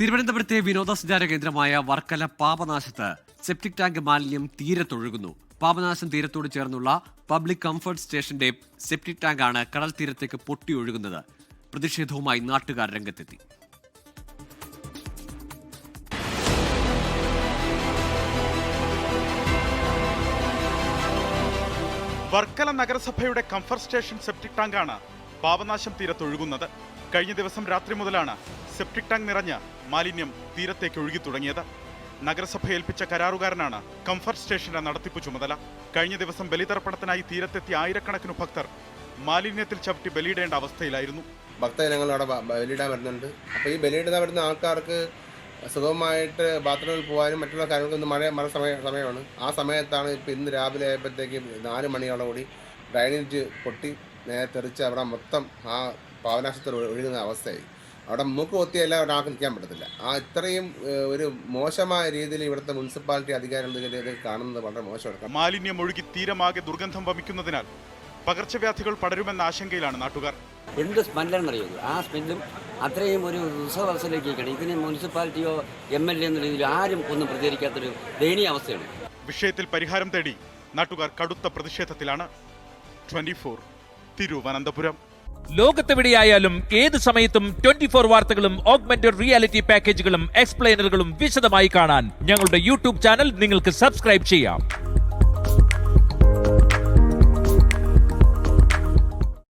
തിരുവനന്തപുരത്തെ വിനോദസഞ്ചാര കേന്ദ്രമായ വർക്കല പാപനാശത്ത് സെപ്റ്റിക് ടാങ്ക് മാലിന്യം തീരത്തൊഴുകുന്നു. പാപനാശം തീരത്തോട് ചേർന്നുള്ള പബ്ലിക് കംഫർട്ട് സ്റ്റേഷന്റെ സെപ്റ്റിക് ടാങ്കാണ് കടൽ തീരത്തേക്ക് പൊട്ടിയൊഴുകുന്നത്. പ്രതിഷേധവുമായി നാട്ടുകാർ രംഗത്തെത്തി. വർക്കല നഗരസഭയുടെ കംഫർട്ട് സ്റ്റേഷൻ സെപ്റ്റിക് ടാങ്കാണ് പാപനാശം തീരത്തൊഴുകുന്നത്. കഴിഞ്ഞ ദിവസം രാത്രി മുതലാണ് സെപ്റ്റിക് ടാങ്ക് നിറഞ്ഞ് മാലിന്യം തീരത്തേക്ക് ഒഴുകി തുടങ്ങിയത്. നഗരസഭ ഏൽപ്പിച്ച കരാറുകാരനാണ് കംഫർട്ട് സ്റ്റേഷന്റെ നടത്തിപ്പ് ചുമതല. കഴിഞ്ഞ ദിവസം ബലിതർപ്പണത്തിനായി തീരത്തെത്തിയ ആയിരക്കണക്കിന് ഭക്തർ മാലിന്യത്തിൽ ചവിട്ടി ബലിയിടേണ്ട അവസ്ഥയിലായിരുന്നു. ഭക്തജനങ്ങൾ അവിടെ ബലിയിടാൻ വരുന്നുണ്ട്. അപ്പോൾ ഈ ബലിയിടാൻ വരുന്ന ആൾക്കാർക്ക് സുഖമായിട്ട് ബാത്റൂമിൽ പോകാനും മറ്റുള്ള കാര്യങ്ങൾക്കൊന്നും മഴ സമയമാണ്. ആ സമയത്താണ് ഇപ്പോൾ ഇന്ന് രാവിലെ ആയപ്പോഴത്തേക്ക് 4 മണിയോടെ കൂടി ഡ്രൈനേജ് പൊട്ടി നേരെ തെറിച്ച് അവിടെ മൊത്തം ആ പാവനാശത്തിൽ ഒഴുകുന്ന അവസ്ഥയായി. അവിടെ മൂക്ക് കൊത്തിയല്ല ഒരാൾക്ക് നിൽക്കാൻ പറ്റത്തില്ല. ഇത്രയും ഒരു മോശമായ രീതിയിൽ ഇവിടുത്തെ മുനിസിപ്പാലിറ്റി അധികാരികൾ കാണുന്നത് വളരെ മോശമാണ്. മാലിന്യം ഒഴുകി തീരമാകെ ദുർഗന്ധം വമിക്കുന്നതിനാൽ പകർച്ചവ്യാധികൾ പടരുമെന്ന ആശങ്കയിലാണ് നാട്ടുകാർ. എന്ത് സ്മെല്ലെന്നറിയുന്നു. ആ സ്മെല്ലും അത്രയും ഒരു ഉത്സവവസരത്തിലേക്കാണ്. ഇതിന് മുനിസിപ്പാലിറ്റിയോ MLA എന്ന രീതിയിൽ ആരും ഒന്നും പ്രതികരിക്കാത്തൊരു ദയനീയ അവസ്ഥയാണ്. വിഷയത്തിൽ പരിഹാരം തേടി നാട്ടുകാർ കടുത്ത പ്രതിഷേധത്തിലാണ്. 24 തിരുവനന്തപുരം. ലോകത്തെവിടെയായാലും ഏത് സമയത്തും 24 വാർത്തകളും ഓഗ്മെന്റഡ് റിയാലിറ്റി പാക്കേജുകളും എക്സ്പ്ലെയിനറുകളും വിശദമായി കാണാൻ ഞങ്ങളുടെ YouTube ചാനൽ നിങ്ങൾക്ക് സബ്സ്ക്രൈബ് ചെയ്യാം.